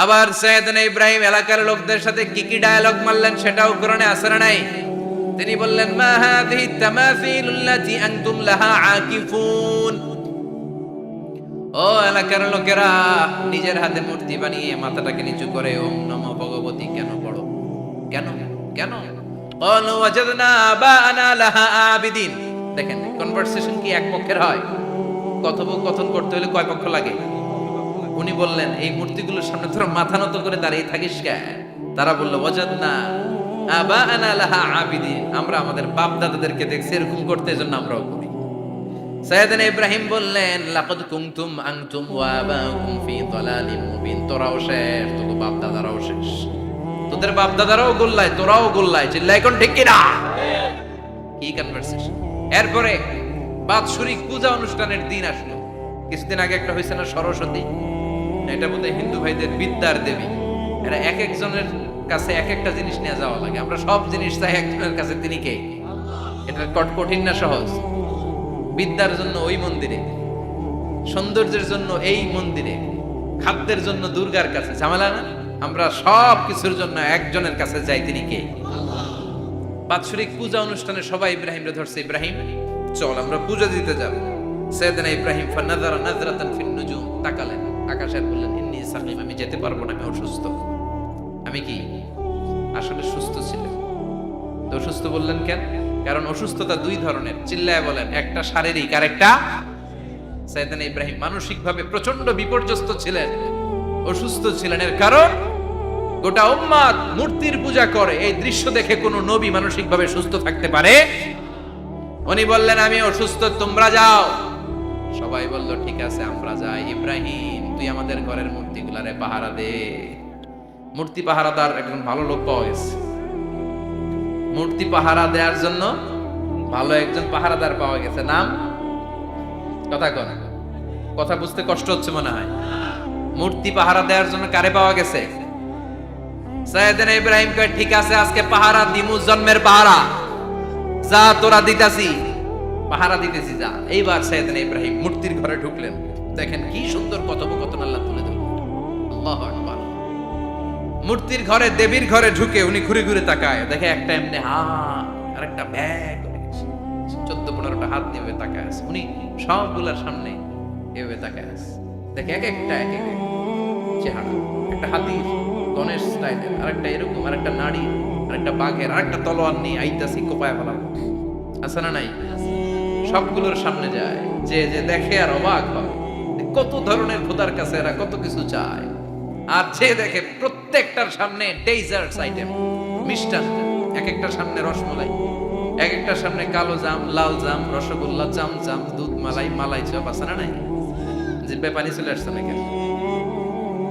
আবার সাইয়েদনা ইব্রাহিম এলাকার লোকদের সাথে কি কি ডায়ালগ মারলেন সেটাও কোরআনে আছে না নাই? তিনি বললেন, মা হাযিহি তামাসিলুল্লাতী আনতুম লাহা আকিফুন। ও এলাকার লোকেরা, নিজের হাতে মূর্তি বানিয়ে মাথাটাকে নিচু করে ওম নমো ভগবতী কেন পড়ো? কেন কেন? ক্বালু ওয়াজাদনা আবাআনা লাহা আবিদিন। দেখেন কনভারসেশন কি এক পক্ষের হয়? কথোপকথন করতে হলে কয় পক্ষ লাগে? উনি বললেন, এই মূর্তিগুলোর সামনে তোরা মাথা নত করে দাঁড়িয়ে থাকিস কেন? তারা বলল, ওয়াজাদনা আবাআনা লাহা আবিদিন, আমরা আমাদের বাপ দাদাদেরকে দেখছি এরকম করতে, এজন্য আমরাও করি। সাইয়েদনা ইব্রাহিম বললেন, লাকাদ কুনতুম আনতুম ওয়া আবাউকুম ফি দালালিম মুবিন। তোরাও শেষ, তোর বাপ দাদারাও শেষ, তোদের বাপ দাদারাও গোল্লায়, তোরাও গোল্লায়। চিল্লাই কোন ঠিক কিনা? কি কনভারসেশন! এরপরে বাৎসরিক পূজা অনুষ্ঠানের দিন আসলো। কিছুদিন আগে একটা হয়েছে না, সরস্বতী। এটা বোধহয় হিন্দু ভাইদের বিদ্যার দেবী। এরা এক একজনের কাছে এক একটা জিনিস নিয়ে যাওয়া লাগে। আমরা সব জিনিস চাই একজনের কাছে, তিনি কে? এটা কঠিন না সহজ? বিদ্যার জন্য ওই মন্দিরে, সৌন্দর্যের জন্য এই মন্দিরে, খাদ্যের জন্য দুর্গার কাছে, ঝামেলা না? আমরা সব কিছুর জন্য একজনের কাছে যাই, তিনি কে? বাৎসরিক পূজা অনুষ্ঠানে সবাই ইব্রাহিমরে ধরছে, ইব্রাহিম চল আমরা পূজা দিতে যাব। সাইয়েদনা ইব্রাহিম ফানাযারা নাযরাতান ফিন নুজুম, তাকালেন আকাশে, বললেন, ইন্নী সাকিম, আমি যেতে পারবো না, আমি অসুস্থ। আমি কি আসলে সুস্থ ছিলেন? তো অসুস্থ বললেন কেন? কারণ অসুস্থতা দুই ধরনের, চিল্লায় বলেন। একটা শারীরিক, আর একটা। সাইয়েদনা ইব্রাহিম মানসিকভাবে প্রচন্ড বিপর্যস্ত ছিলেন, অসুস্থ ছিলেন। এর কারণ গোটা উম্মাত মূর্তির পূজা করে, এই দৃশ্য দেখে কোন নবী মানসিকভাবে সুস্থ থাকতে পারে? উনি বললেন, আমি অসুস্থ, তোমরা যাও। সবাই বলল, ঠিক আছে আমরা যাই। ইব্রাহিম, তুই আমাদের ঘরের মূর্তিগুলারে পাহারা দে। মূর্তি পাহারাদার একজন ভালো লোক পাওয়া গেছে। মূর্তি পাহারা দেওয়ার জন্য ভালো একজন পাহারাদার পাওয়া গেছে। নাম? কথা কন, কথা বুঝতে কষ্ট হচ্ছে মনে হয়। মূর্তি পাহারা দেওয়ার জন্য কারে পাওয়া গেছে? সাইয়েদনা ইব্রাহিম কয়, ঠিক আছে আজকে পাহারা দিমু, জন্মের পাহারা। যা তোরা দিতাছি, পাহারা দিতেছি, যা। এইবার সাইয়েদনা ইব্রাহিম মূর্তির ঘরে ঢুকলেন। দেখেন কি সুন্দর কথোপকথন আল্লাহ তুলে ধরলেন। আল্লাহু আকবার। মূর্তির ঘরে, দেবীর ঘরে ঢুকে উনি ঘুরে ঘুরে তাকায়, দেখে একটা এমনি হাত আর একটা ব্যাগ, 14-15টা হাত নিয়ে তাকায় আছে। উনি সবগুলার সামনে এভাবে তাকায় আছে, দেখে এক একটা এক এক চেহারা। একটা হাতির গণেশ স্টাইলের, আর একটা এরকম, আর একটা নারী, আর একটা বাঘের, আর একটা তলোয়ার নিয়ে আইতাছি, কোপায় ফেলা আছে না নাই? সবগুলোর সামনে যায়, যে যে দেখে আর অবাক হয়, কত ধরনের খোদার কাছে এরা কত কিছু চায়। আর যে দেখে প্রত্যেকটার সামনে ডেজার্টস আইটেম, মিষ্টান্ন, এক একটার সামনে রসমলাই, এক একটার সামনে কালো জাম, লাল জাম, রসগোল্লা, চামচাম, দুধ মালাই, মালাই চপ, আছে না নাই? জিব্বে পানি চলে আসছে নাকি?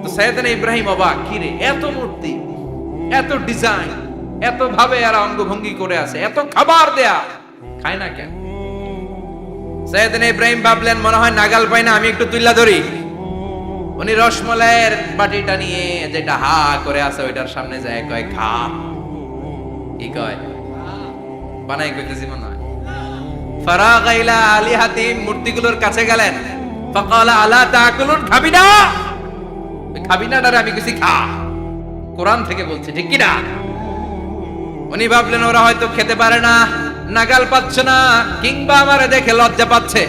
তো সাইয়েদনা ইব্রাহিম অবাক, কি রে, এত মূর্তি, এত ডিজাইন, এত ভাবে আর অঙ্গভঙ্গি করে আছে, এত খাবার দেয়া, খায় না কেন? সাইয়েদনা ইব্রাহিম ভাবলেন, মনে হয় নাগাল পাই না, আমি একটু তুইলা ধরি। উনি রসমলাইয়ের বাটিটা নিয়ে, যেটা হা করে আছে, ওইটার সামনে যায়, কয় খা। কি কয়? বানাই কইতেছি মনে হয়। ফারাগা ইলা আলিহাতিম, মূর্তিগুলোর কাছে গেলেন। ফাকালা আলা তাকুলুন, খাবি না? খাবি না ডারে আমি কিছু খা, কোরআন থেকে বলছে, ঠিক কি না? উনি ভাবলেন ওরা হয়তো খেতে পারে না, নাগাল পাচ্ছে না, কিংবা আমারে দেখে লজ্জা পাচ্ছে।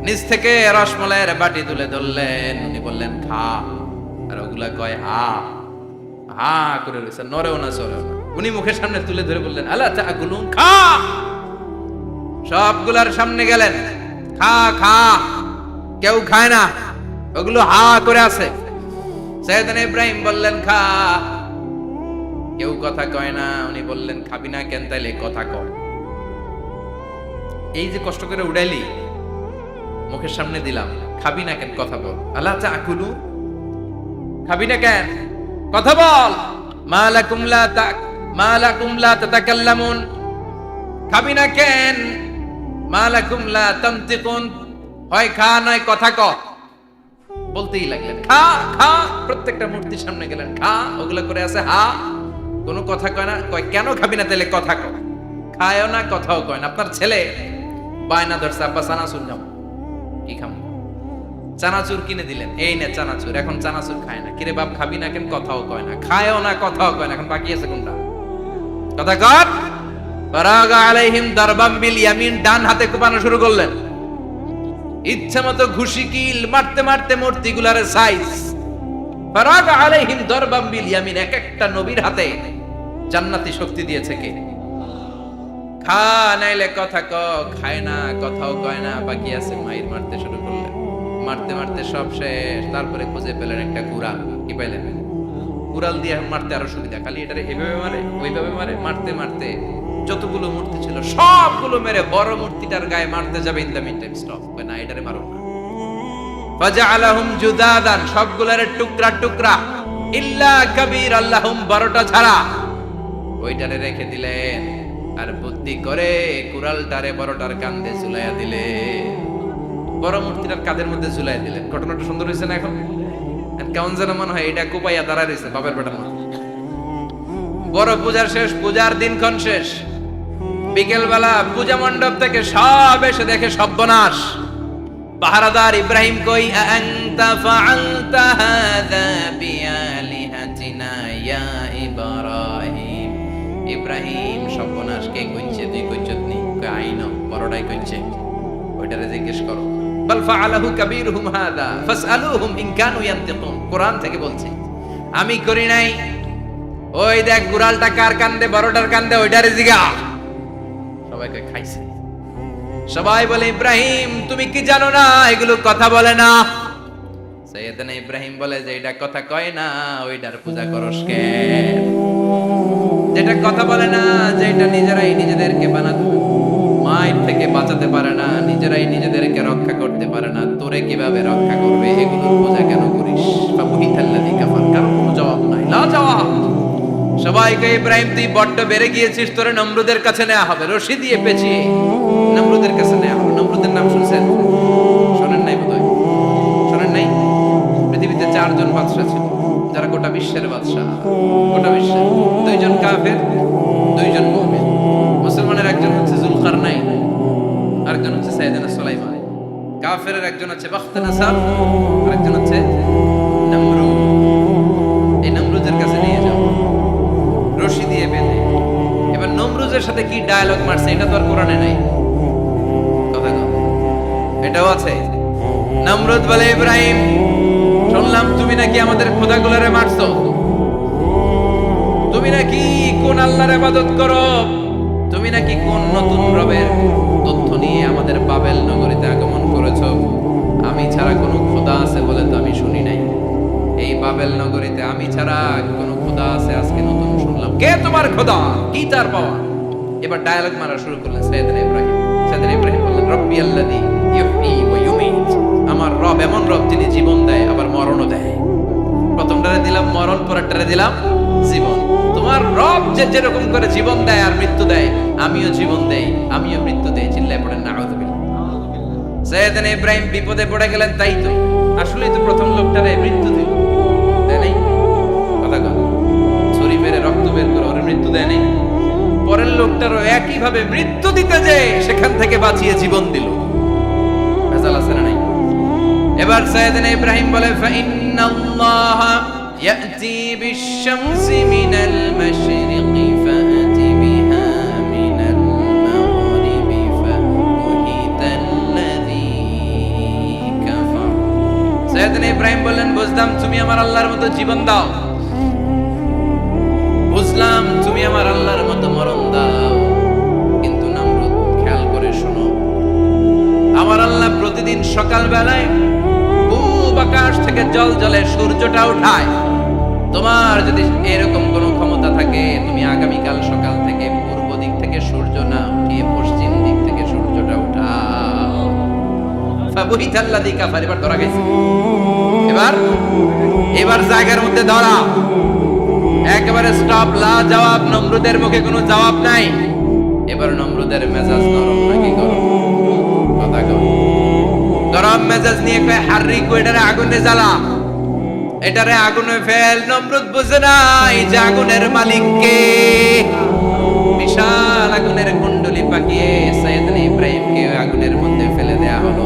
নিজ থেকে রসমলাইয়ের বাটি তুলে ধরলেন। উনি বললেন, খা। আর ওগুলা কয় হা হা করে রয়েছে, নরেও না চরেও না। উনি মুখের সামনে তুলে ধরে বললেন, আলা তাকুলুন, খা। সবগুলার সামনে গেলেন, খা খা। কেউ খায় না, ওগুলো হা করে আছে। সাইয়েদনা ইব্রাহিম বললেন, খা। কেউ কথা কয় না। উনি বললেন, খাবি না কেন? তাইলে কথা কয়। এই যে কষ্ট করে উড়াইলি, মুখের সামনে দিলাম, খাবি না কেন? কথা বল। আলা তাকুলু, খাবি না কেন? কথা বল। মা লাকুম লা তাতাকাল্লামুন, খাবি না কেন? মা লাকুম লা তানতিকুন, হয় খা নয় কথা ক। বলতেই লাগলেন, খা খা। প্রত্যেকটা মূর্তির সামনে গেলেন, খা। ওগুলো করে আছে হা, কোনো কথা কয় না। কয় কেন খাবি না? তাহলে কথা ক। খায়ও না, কথাও কয় না। আপনার ছেলে বায়না ধরছে, আব্বা সানা শুনলাম, কি খাম? চানাচুর কিনে দিলেন, এই নে চানাচুর। এখন চানাচুর খায় না। কিরে বাপ খাবি না কেন? কথাও কয় না, খায়ও না, কথাও কয় না। এখন বাকি আছে কোনটা? কথা কর। ফারাগা আলাইহিম দারবাম বিল ইয়ামিন, ডান হাতে কোপানো শুরু করলেন। ইচ্ছা মতো ঘুষি কিল মারতে মারতে মূর্তিগুলার সাইজ। ফারাগা আলাইহিম দারবাম বিল ইয়ামিন, এক একটা নবীর হাতে জান্নাতি শক্তি দিয়েছে কে? খা নাইলে কথা ক, খায় না, কথাও কয় না, বাকি আছে। মাইর মারতে শুরু করলেন, মারতে মারতে সব শেষ। তারপরে খুঁজে পেলেন একটা কুড়াল। কি পাইলেন? কুড়াল দিয়ে মারতে আরো সুবিধা, খালি এটারে এভাবে মারে, ওইভাবে মারে। মারতে মারতে যতগুলো মূর্তি ছিল সবগুলো মেরে বড় মূর্তিটার গায়ে মারতে যাবে, in the meantime stop, না এটারে মারো না। ফাজআলাহুম জুদাদান, সবগুলোর টুকরা টুকরা, ইল্লা কাবীর আল্লাহুম, 12টা ছাড়া ওইটারে রেখে দিলেন। আর বুদ্ধি করে কুড়ালটারে বড়টার কাঁধে ঝুলাইয়া দিলে, বড় মূর্তিটার কাঁধের মধ্যে ঝুলাইয়া দিলেন। ঘটনাটা সুন্দর হয়েছে না? এখন কেমন যেন মনে হয় এটা কোপাইয়া দাঁড়া রয়েছে বাপের বেটার মতো। বড় পূজার শেষ, পূজার দিনক্ষণ শেষ। বিকেল বেলা পূজা মণ্ডপ থেকে সব এসে দেখে সর্বনাশ। পাহারাদার ইব্রাহিম কই, আনতা ফাআলতা হাযা বিআলিহাতিনা ইয়া ইব্রাহিম। ইব্রাহিম, সর্বনাশ কে কইছে? তুই কইছত নি? কই আইনো, বড়টাই কইছে। ওইটারে জিজ্ঞেস করো। বাল ফাআলাহু কাবীরুহুম হাযা ফাসআলুহুম ইন কানু ইয়ানতিকুন। কোরআন থেকে বলছে, আমি করি নাই। ওই দেখ কুড়ালটা কার কান্দে? বড়টার কান্দে, ওইটারে জিগা। সবাইকে খাইছে। সবাই বলে, ইব্রাহিম তুমি কি জানো না এগুলো কথা বলে না? সাইয়েদনা ইব্রাহিম বলে যে এটা কথা কয় না, ওইটার পূজা করস কেন? যেটা কথা বলে না, যেটা নিজেরাই নিজেদেরকে বানাতে, মায়ের থেকে বাঁচাতে পারে না, নিজেরাই নিজেদেরকে রক্ষা করতে পারে না, তোরে কিভাবে রক্ষা করবে? এগুলোর পূজা কেন করিস? ফাবুহিতাল্লাযী কাফার, কারো কোনো জবাব নাই, লা জবাব। সবাইকে, ইব্রাহিম তুই বড্ড বেড়ে গিয়েছিস, তোরে নমরুদের কাছে নেওয়া হবে, রশি দিয়ে পেঁচিয়ে নমরুদের কাছে নেওয়া হবে। নমরুদের নাম শুনছেন? শোনেন নাই বোধহয়? শোনেন নাই? পৃথিবীতে 4 জন বাদশা ছিল, যারা গোটা বিশ্বের বাদশা। গোটা বিশ্বের 2 জন কাফের, 2 জন মুমিন। মুসলমানের একজন হচ্ছে যুলকারনাইন, আরেকজন হচ্ছে সাইয়েদনা সুলাইমান। কাফেরের একজন হচ্ছে বাখতানাসার, আরেকজন হচ্ছে নমরুদ। এই নমরুদের কাছে নিয়ে যাও, রশি দিয়ে বেঁধে। এবার নমরুদের সাথে কি ডায়ালগ মারছে এটা তো আর কোরআনে নাই। কথা কও, এটাও আছে। নমরুদ বলে, ইব্রাহিম শুনলাম তুমি নাকি আমাদের খোদাগুলোরে মারছো, তুমি নাকি কোন আল্লাহর ইবাদত করো, তুমি নাকি কোন নতুন রবের তথ্য নিয়ে আমাদের বাবেল নগরীতে আগমন করেছো। আমি ছাড়া কোনো খোদা আছে বলে তো আমি শুনি নাই। এই বাবেল নগরীতে আমি ছাড়া কোনো খোদা আছে আজকে নতুন শুনলাম। কে তোমার খোদা? কি তার পাওয়া? এবার ডায়ালগ মারা শুরু করলেন সাইয়েদনা ইব্রাহিম। সাইয়েদনা ইব্রাহিম বললেন, রব্বি আল্লাযী ইউহয়ী ওয়া ইউমীত। আমার রব এমন রব যিনি জীবন দেয় আবার মরণও দেয়। প্রথমটারে দিলাম মরণ, পরেরটারে দিলাম জীবন। তোমার রব যে যেরকম করে জীবন দেয় আর মৃত্যু দেয়, আমিও জীবন দেই, আমিও মৃত্যু দেই। চিল্লায় পড়েন নাউযুবিল্লাহ। সাইয়েদনা ইব্রাহিম বিপদে পড়ে গেলেন। তাই তো, আসলেই তো প্রথম লোকটারে মৃত্যু দিল, তাই নাই? কথা কন, ছুরি মেরে রক্ত বের করে ওর মৃত্যু দেয় নাই। পরের লোকটারও একই ভাবে মৃত্যু দিতে যে সেখান থেকে বাঁচিয়ে জীবন দিল। ভেজাল আছে না নাই? এবার সাইয়েদনা ইব্রাহিম বলে, ফাইন্নাল্লাহা ইয়াতি বিশ-শামসি মিনাল মাশরিকি ফাআতি বিহা মিনাল মাগরিবি ফাবুহিতাল্লাযী কাফার। সাইয়েদনা ইব্রাহিম বললেন, বুঝলাম তুমি আমার আল্লাহর মতো জীবন দাও, বুঝলাম তুমি আমার আল্লাহর মতো মরণ দাও, কিন্তু নমরুদ খেয়াল করে শোনো, আমার আল্লাহ প্রতিদিন সকাল বেলায় পূব আকাশ থেকে জল জলে সূর্যটা উঠায়। তোমার যদি এরকম কোনো ক্ষমতা থাকে, তুমি আগামীকাল সকাল থেকে পূর্ব দিক থেকে সূর্য না উঠিয়ে পশ্চিম দিক থেকে সূর্যটা উঠাও। ফাবুহিতাল্লাযী কাফার। এবার ধরা গেছে, এবার জায়গার মধ্যে ধরা, একেবারে স্টপ, লা জবাব। নমরুদের মুখে কোনো জবাব নাই। এবার নমরুদের মেজাজ নরম নাকি গরম? কথা কও। গরম মেজাজ নিয়ে কয়, হাররিকু, এটারে আগুনে জ্বালা, এটারে আগুনে ফেল। নমরুদ বুঝে নাই যে আগুনের মালিক কে। বিশাল আগুনের কুণ্ডলি পাকিয়ে সাইয়েদনা ইব্রাহিমকে আগুনের মধ্যে ফেলে দেয়া হলো।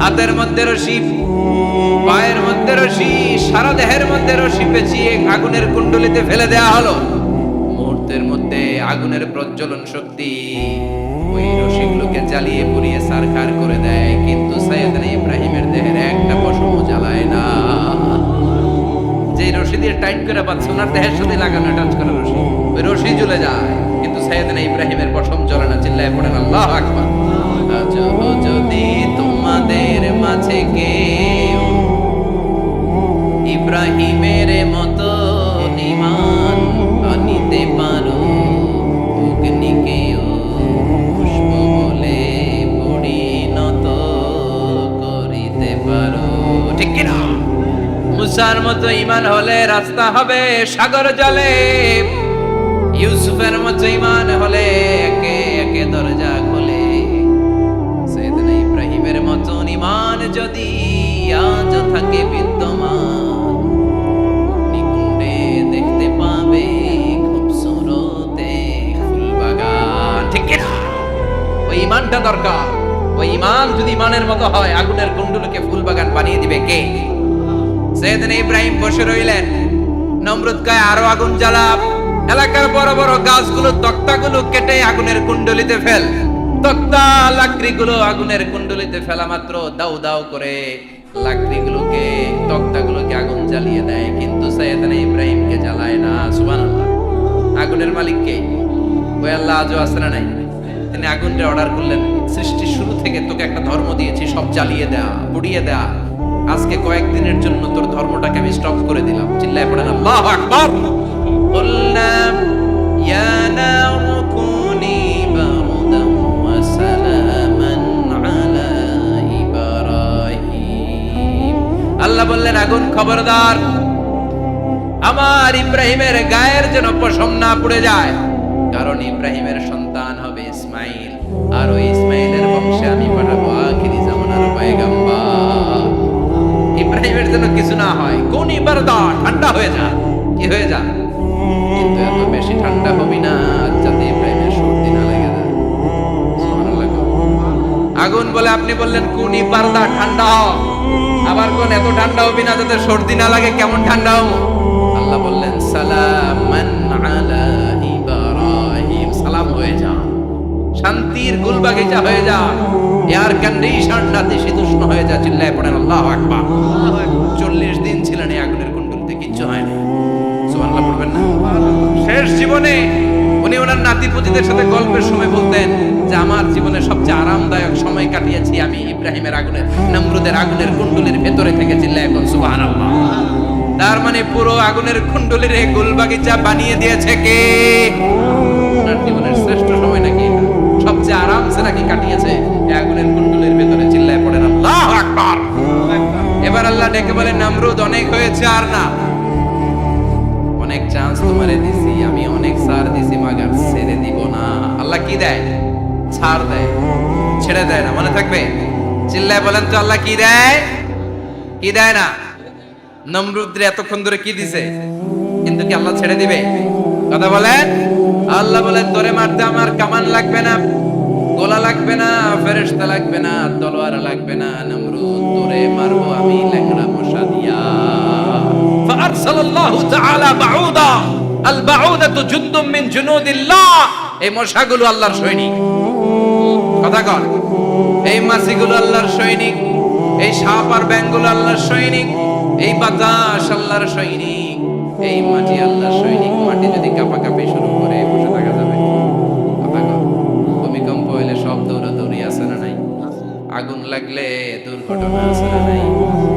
হাতের মধ্যে রশি, পায়ের মধ্যে রশি, সারা দেহের মধ্যে রশি পেঁচিয়ে আগুনের কুণ্ডলিতে ফেলে দেয়া হলো। মুহূর্তের মধ্যে আগুনের প্রজ্বলন শক্তি ওই রশিগুলোকে জ্বালিয়ে পুড়িয়ে ছারখার করে দেয়, কিন্তু সাইয়েদনা ইব্রাহিমের দেহের একটা পশমও জ্বালায় না। যে রশি দিয়ে টাইট করে বাঁধছে, ওনার দেহের সাথে লাগানো টাচ করা রশি, ওই রশি জ্বলে যায়, কিন্তু সাইয়েদনা ইব্রাহিমের পশম জ্বলে না। চিল্লায় পড়েন আল্লাহু আকবার। আজও যদি তোমাদের মাঝে কেউ ইব্রাহিমের মতো ঈমান আনিতে পারো, অগ্নিকেও পুষ্প বলে পরিণত করিতে পারো। ঠিক কি না? মুসার মতো ঈমান হলে রাস্তা হবে সাগর জলে, ইউসুফের মতো ঈমান হলে একে একে দরজা খোলে। সাইয়েদনা ইব্রাহিমের মতো ঈমান যদি আজ থাকে বিদ্যমান, অগ্নিকুণ্ডে দেখতে পাবে খুবসুরতে ফুলবাগান। ঠিক কি না? ওই ঈমানটা দরকার। ওই ঈমান যদি ঈমানের মতো হয়, আগুনের কুণ্ডলকে ফুলবাগান বানিয়ে দিবে কে? সাইয়েদনা ইব্রাহিম বসে রইলেন। নমরুদ কয় আরো আগুন জ্বালা, এলাকার বড় বড় গাছগুলো তক্তাগুলো কেটে আগুনের কুণ্ডলিতে ফেল। তক্তা লাকড়িগুলো আগুনের কুণ্ডলিতে ফেলা মাত্র দাউ দাউ করে লাকড়িগুলোকে, তক্তাগুলোকে আগুন জ্বালিয়ে দেয়, কিন্তু সাইয়েদনা ইব্রাহিমকে জ্বালায় না। সুবহানাল্লাহ। আগুনের মালিক কে? ওই আল্লাহ আজও আছে না নাই? তিনি আগুনটা অর্ডার করলেন, সৃষ্টির শুরু থেকে তোকে একটা ধর্ম দিয়েছি, সব জ্বালিয়ে দেয়া, পুড়িয়ে দেয়া, আজকে কয়েকদিনের জন্য তোর ধর্মটাকে আমি স্টপ করে দিলাম। চিল্লায় পড়েন আল্লাহু আকবার। قلنا يا نار كوني بردا وسلاما على إبراهيم। আল্লাহ বললেন আগুন খবরদার, আমার ইব্রাহিমের গায়ের যেন পশম না পুড়ে যায়, কারণ ইব্রাহিমের সন্তান হবে ইসমাইল, আর ওই ইসমাইলের বংশে আমি পাঠাবো আখিরি জামানার পয়গম্বর। ইব্রাহিমের যেন কিছু না হয়, কোন বারদা, ঠান্ডা হয়ে যা। কি হয়ে যা? কিন্তু এত বেশি ঠান্ডা হবি না যাতে ইব্রাহিমের সর্দি না লেগে যায়। সুবহানাল্লাহ। আগুন বলে আপনি বললেন কোনি বারদা, ঠান্ডা হও, আবার কোন এত ঠান্ডা হবি না যাতে সর্দি না লাগে। কেমন ঠান্ডা হবো? আল্লাহ বললেন সালামান আলা ইব্রাহিম, সালাম হয়ে যা, শান্তির গুলবাগিচা হয়ে যা, এয়ার কন্ডিশন নাতিশীতোষ্ণ হয়ে যা। চিল্লায় পড়েন আল্লাহু আকবার। 40 দিন ছিলেন এই আগুনের কুণ্ডলিতে, কিচ্ছু হয় না। সুবহানাল্লাহ পড়বেন না? শেষ জীবনে উনি ওনার নাতিপুতিদের সাথে গল্পের সময় বলতেন যে আমার জীবনে সবচেয়ে আরামদায়ক সময় কাটিয়েছি আমি ইব্রাহিমের আগুনের, নমরুদের আগুনের কুণ্ডলির ভেতরে থেকে। চিল্লায় বল সুবহানাল্লাহ। তার মানে পুরো আগুনের কুণ্ডলির এই গুলবাগিচা বানিয়ে দিয়েছে কে? ওনার জীবনের শ্রেষ্ঠ সময় নাকি এটা? সবচেয়ে আরামসে নাকি কাটিয়েছে এই আগুনের কুণ্ডলির ভেতরে। চিল্লায় পড়েন আল্লাহু আকবার। এবার আল্লাহ ডেকে বলেন নমরুদ অনেক হয়েছে, আর না, অনেক চান্স তোমারে দিছি আমি, অনেক ছাড় দিছি, মাগার ছেড়ে দিব না। আল্লাহ কি দেয়? ছাড় দেয়, ছেড়ে দেয় না। মনে থাকবে? চিল্লায় বলেন তো আল্লাহ কি দেয়? কি দেয় না? নমরুদরে এতক্ষণ ধরে কি দিছে, কিন্তু কি আল্লাহ ছেড়ে দিবে? কথা বলেন। আল্লাহ বলেন তোরে মারতে আমার কামান লাগবে না, গোলা লাগবে না, ফেরেশতা লাগবে না, তলোয়ার লাগবে না। নমরুদ তোরে মারবো আমি ল্যাংড়া মশা দিয়া। ফাআরসালাল্লাহু তাআলা বাউদা, আল বাউদাতু জুনদুম মিন জুনুদিল্লাহ। এই মশাগুলো আল্লাহর সৈনিক। কথা কর। এই মাছিগুলো আল্লাহর সৈনিক, এই সাপ আর ব্যাঙগুলো আল্লাহর সৈনিক, এই বাতাস আল্লাহর সৈনিক, এই মাটি আল্লাহর সৈনিক। মাটি যদি কাঁপাকাঁপি শুরু করে বসে থাকা যাবে? কথা কর। ভূমিকম্প হইলে সব দৌড়াদৌড়ি আছে না নাই? আগুন লাগলে দুর্ঘটনা আছে না নাই?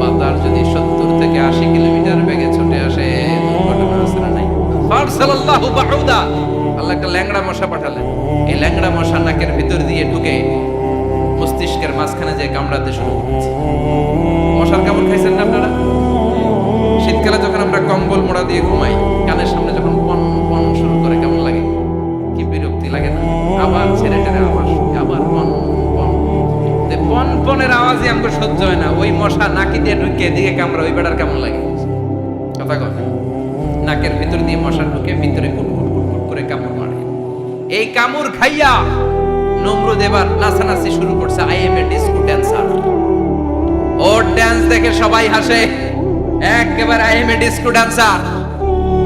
বাতাস যদি 70 থেকে 80 কিলোমিটার বেগে ছুটে আসে, দুর্ঘটনা আছে না নাই? ফারসালাল্লাহু বাউদা, আল্লাহ একটা ল্যাংড়া মশা পাঠালেন। এই ল্যাংড়া মশা নাকের ভিতর দিয়ে ঢুকে মস্তিষ্কের মাঝখানে যে কামড়াতে শুরু করেছে। মশার কামড় খাইছেন না আপনারা? শীতকালে যখন আমরা কম্বল মোড়া দিয়ে ঘুমাই, কানের সামনে যখন পন পন শুরু করে কেমন লাগে? কি বিরক্তি লাগে না? আবার ছেড়ে টেনে আবার আবার পন পন, পন পনের আওয়াজই আমাকে সহ্য হয় না। ওই মশা নাকি দিয়ে ঢুকে দিকে কামড়া, ওই বেড়ার কেমন লাগে? কথা কর। নাকের ভিতর দিয়ে মশা ঢুকে ভিতরে কুটকুট কুটকুট করে কামড় মারে। এই কামড় খাইয়া নমরুদ এবার নাচানাচি শুরু করছে। I M A disco dancer. Or dance দেখে সবাই হাসে, একেবারে I M A disco dancer.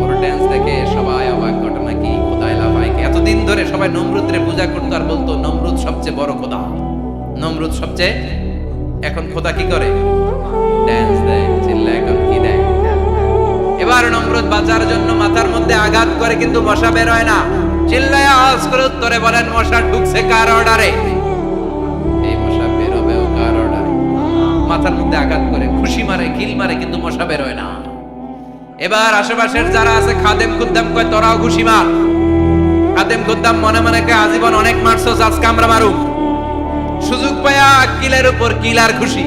Or dance দেখে সবাই অবাক, ঘটনা কি? খোদাই লাফায়। এতদিন ধরে সবাই নমরুদরে পূজা করতো আর বলতো নমরুদ সবচেয়ে বড় খোদা, নমরুদ সবচেয়ে। এখন খোদা কি করে? ড্যান্স দেয়, চিল্লায়। এখন কি দেয়? এবার নমরুদ বাঁচার জন্য মাথার মধ্যে আঘাত করে, কিন্তু মশা বের হয় না। চিল্লায় আওয়াজ করে উত্তরে বলেন, মশা ঢুকছে কার অর্ডারে? এই মশা বেরোবেও কার অর্ডারে? মাথার মধ্যে আঘাত করে, খুশি মারে, কিল মারে, কিন্তু মশা বের হয় না। এবার আশেপাশের যারা আছে খাদেম খুদ্দাম কয়, তোরাও খুশি মার। খাদেম খুদ্দাম মনে মনে কয়, আজীবন অনেক মারছস, আজকে আমরা মারুক। সুযোগ পায়া কিলের উপর কিল আর খুশি।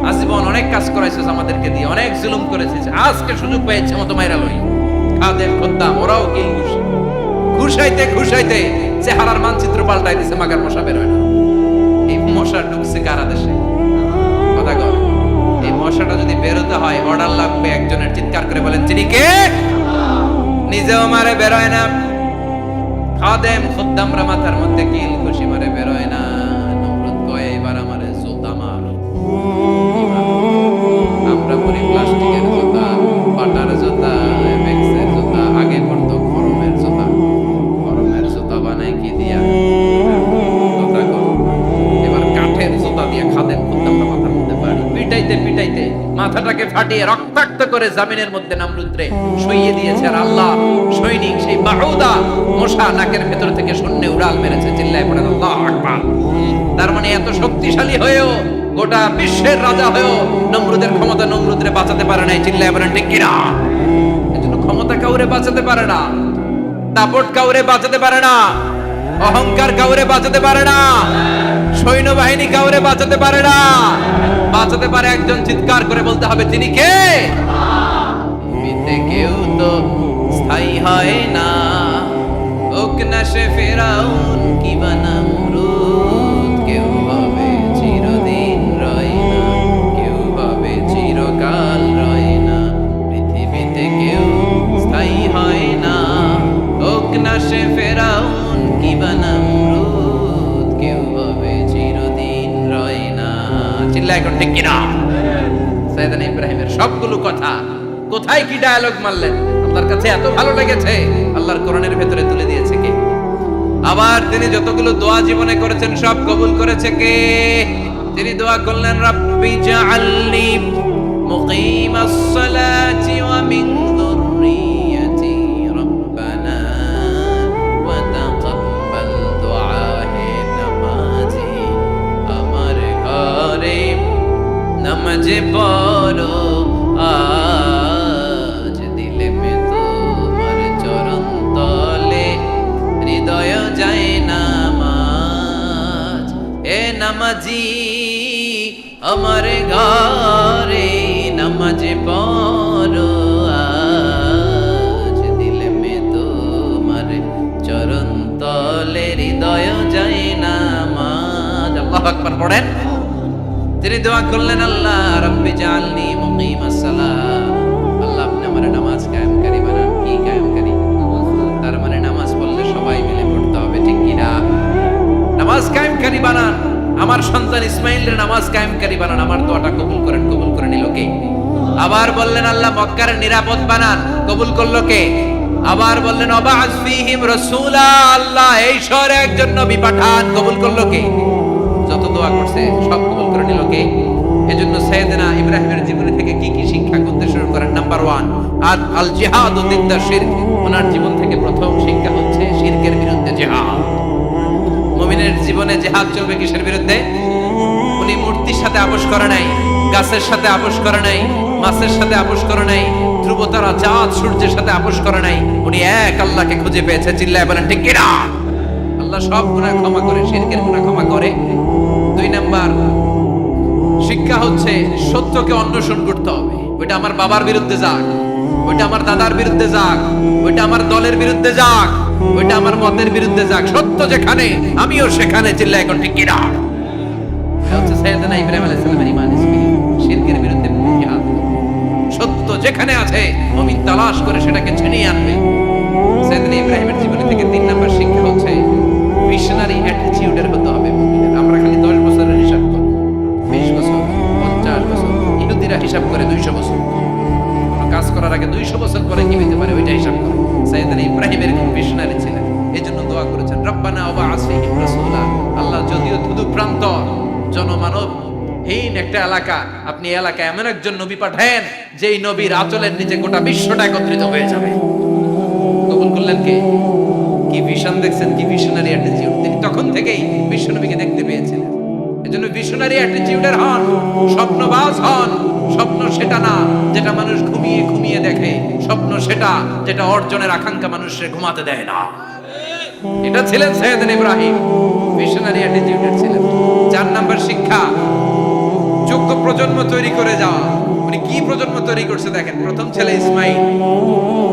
আজীবন অনেক কাজ করাইছিস আমাদেরকে দিয়ে, অনেক জুলুম করেছিস, আজকে সুযোগ পেয়ে ইচ্ছে মতো মাইরা লই। খাদেম খুদ্দাম ওরাও কিল খুশি। খুশাইতে খুশাইতে চেহারার মানচিত্র পাল্টাই দিছে, মাগার মশা বের হয় না। এই মশা ঢুকছে কারা দেশে? কথা কর। এই মশাটা যদি বেরোতে হয়, অর্ডার লাগবে একজনের। চিৎকার করে বলেন, তিনি কে? নিজেও মারে, বের হয় না। খাদেম খুদ্দামরা মাথার মধ্যে কিল খুশি মারে, বের হয় না। নমরুদ কয়, এবার আমারে জুতা মার। আমরা পরি প্লাস্টিকের জুতা, পাটার জুতা, এমএক্সের জুতা, আগে পড়তো খরমের জুতা। খরমের জুতা বানায় কি দিয়া? জুতা কর। এবার কাঠের জুতা দিয়ে খাদেম খুদ্দামরা মাথার মধ্যে বাড়ি পিটাইতে পিটাইতে মাথাটাকে ফাটিয়ে রক্তাক্ত করে জামিনের মধ্যে নমরুদরে শুইয়ে দিয়েছে। আর আল্লাহ সৈনিক সেই বাহুদা মশা নাকের ভেতর থেকে শূন্যে উড়াল মেরেছে। চিল্লায় পড়েন আল্লাহু আকবার। তার মানে এত শক্তিশালী হয়েও, গোটা বিশ্বের রাজা হয়েও নমরুদের ক্ষমতা নমরুদরে বাঁচাতে পারে নাই। চিল্লায় বলেন ঠিক কিনা? এজন্য ক্ষমতা কাউরে বাঁচাতে পারে না, দাপট কাউরে বাঁচাতে পারে না, অহংকার কাউরে বাঁচাতে পারে না, সৈন্যবাহিনী কাউরে বাঁচাতে পারে না। বাঁচাতে পারে একজন। চিৎকার করে বলতে হবে, তিনি কে? কেউ তো স্থায়ী হয় না, হোক না সে ফেরাউন কিবা নমরুদ। কেউ ভাবে চিরদিন রয় না, কেউ ভাবে চিরকাল রয় না। পৃথিবীতে কেউ স্থায়ী হয় না, হোক না সে ফেরাউন কিবা নমরুদ। কেউ ভাবে চিরদিন রয় না। চিল্লা এখন ঠিক কিনা? সাইয়েদনা ইব্রাহিমের সবগুলো কথা কোথায় কি ডায়ালগ মারলেন, আল্লাহর কাছে এত ভালো লেগেছে, আল্লাহর কোরআনের ভেতরে তুলে দিয়েছে কে? আবার তিনি যতগুলো দোয়া জীবনে করেছেন সব কবুল করেছে কে? তিনি দোয়া করলেন, রাব্বি জাআলনি মুকিমাস সালাতি ওয়া মিন যুররিয়্যাতি রাব্বানা ওয়া তাকাব্বাল দুআ। হে নামাজি, আমার ঘরে নামাজে পড়ো আজ, দিলে মে তোমার চরণ তলে, হৃদয় যায় নামাজ। এ নামাজি, আমার ঘরে নামাজে পড়ো আজ, দিলে মে তোমার চরণ তলে, হৃদয় যায় নামাজ। আল্লাহু আকবার পড়েন। তিনি দোয়া করলেন, আল্লাহ রাব্বি জাআলনি মুকিমাস সালাত। আল্লাহ আপনি আমার নামাজ কায়েমকারী বানান। কি কায়েমকারী? তার মানে নামাজ পড়লে সবাই মিলে পড়তে হবে, ঠিক কি না? নামাজ কায়েমকারী বানান। আমার সন্তান ইসমাইলের নামাজ কায়েমকারী বানান। আমার দোয়াটা কবুল করেন। কবুল করে নিল কে? আবার বললেন, আল্লাহ মক্কার নিরাপদ বানান। কবুল করলো কে? আবার বললেন, ওয়াবা'আস ফীহিম রাসূলা। আল্লাহ এই শহরে একজন নবী পাঠান। কবুল করলো কে? যত দোয়া করছে সব কবুল করে নিল কে? এজন্য সাইয়েদনা ইব্রাহিমের জীবনী থেকে কি কি শিক্ষা করতে শুরু করেন? নাম্বার 1, আল জিহাদু দিদ্দা শিরক। ওনার জীবন থেকে প্রথম শিক্ষা হচ্ছে শিরকের বিরুদ্ধে জিহাদ। মুমিনের জীবনে জিহাদ চলবে কিসের বিরুদ্ধে? উনি মূর্তির সাথে আপোষ করে নাই, গাছের সাথে আপোষ করে নাই, মাছের সাথে আপোষ করে নাই, ধ্রুবতারা, চাঁদ, সূর্যের সাথে আপোষ করে নাই। উনি এক আল্লাহকে খুঁজে পেয়েছে। চিল্লায় বলেন ঠিক কিনা? আল্লাহ সব গুনাহ ক্ষমা করে, শিরকের গুনাহ ক্ষমা করে। 2 নাম্বার শিক্ষা হচ্ছে সত্যকে অন্বেষণ করতে হবে। ওইটা আমার বাবার বিরুদ্ধে যাক, ওইটা আমার দাদার বিরুদ্ধে যাক, ওইটা আমার দলের বিরুদ্ধে যাক, ওইটা আমার মতের বিরুদ্ধে যাক, সত্য যেখানে আমিও সেখানে। চিল্লা এখন ঠিক কিনা? হচ্ছে সাইয়েদনা ইব্রাহিম আলাইহিস সালামের ঈমান স্পিরিট। শিরকের বিরুদ্ধে জিহাদ। সত্য যেখানে আছে মুমিন তালাশ করে সেটাকে ছিনিয়ে আনবে। সাইয়েদনা ইব্রাহিমের জীবনী থেকে 3 নাম্বার শিক্ষা হচ্ছে মিশনারি অ্যাটিটিউডের হতে হবে মুমিনের। আমরা খালি 10 বছরের হিসাব করি, 20 বছর, হিসাব করে 200 বছর, কোনো কাজ করার আগে 200 বছর পরে কি হতে পারে ওইটা হিসাব করে। সাইয়েদনা ইব্রাহিম এরকম ভিশনারি ছিলেন, এজন্য দোয়া করেছেন রব্বানা ওয়াবআস ফীহিম রাসূলা। আল্লাহ যদিও ধুধু প্রান্তর জনমানব হীন একটা এলাকা, আপনি এই এলাকায় এমন একজন নবী পাঠান যেই নবীর আঁচলের নিচে গোটা বিশ্বটা একত্রিত হয়ে যাবে। কবুল করলেন কে? কি ভিশন দেখছেন, কি ভিশনারি অ্যাটিটিউড। তিনি তখন থেকেই বিশ্বনবীকে দেখতে পেয়েছিলেন, এজন্য ভিশনারি অ্যাটিটিউডের হন, স্বপ্নবাজ হন। স্বপ্ন সেটা না যেটা মানুষ ঘুমিয়ে ঘুমিয়ে দেখে, স্বপ্ন সেটা যেটা অর্জনের আকাঙ্ক্ষা মানুষকে ঘুমাতে দেয় না। এটা ছিলেন সাইয়েদনা ইব্রাহিম, ভিশনারি অ্যাটিটিউডের ছিলেন। 4 নাম্বার শিক্ষা, যোগ্য প্রজন্ম তৈরি করে যাওয়া। উনি কি প্রজন্ম তৈরি করছে দেখেন। প্রথম ছেলে ইসমাইল,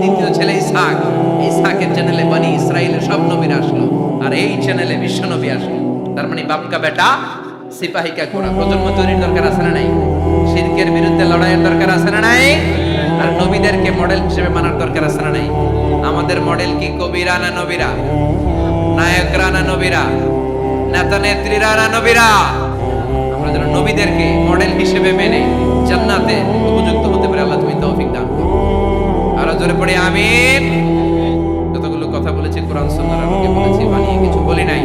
দ্বিতীয় ছেলে ইসহাক। ইসহাকের চ্যানেলে বনি ইসরাইলের সব নবীরা আসলো, আর এই চ্যানেলে বিশ্ব নবী আসলো। তার মানে বাপ কা বেটা সিপাহী কা ঘোড়া। প্রজন্ম তৈরির দরকার আছে না নাই? শিরকের বিরুদ্ধে লড়াইয়ের দরকার আছে না নাই? আর নবীদেরকে মডেল হিসেবে মানার দরকার আছে না নাই? আমাদের মডেল কি কবিরা না নবীরা? নায়করা না নবীরা? নেতা নেত্রীরা না নবীরা? আমরা যেন নবীদেরকে মডেল হিসেবে মেনে জান্নাতে উপযুক্ত হতে পারে। আল্লাহ তুমি তৌফিক দান করো। আরো জোরে পড়ে আমিন। যতগুলো কথা বলেছি কোরআন সুন্নাহর আলোকে বলেছি, বানিয়ে কিছু বলি নাই।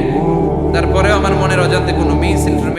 তারপরেও আমার মনের অজান্তে কোনো মিস ইনফরমেশন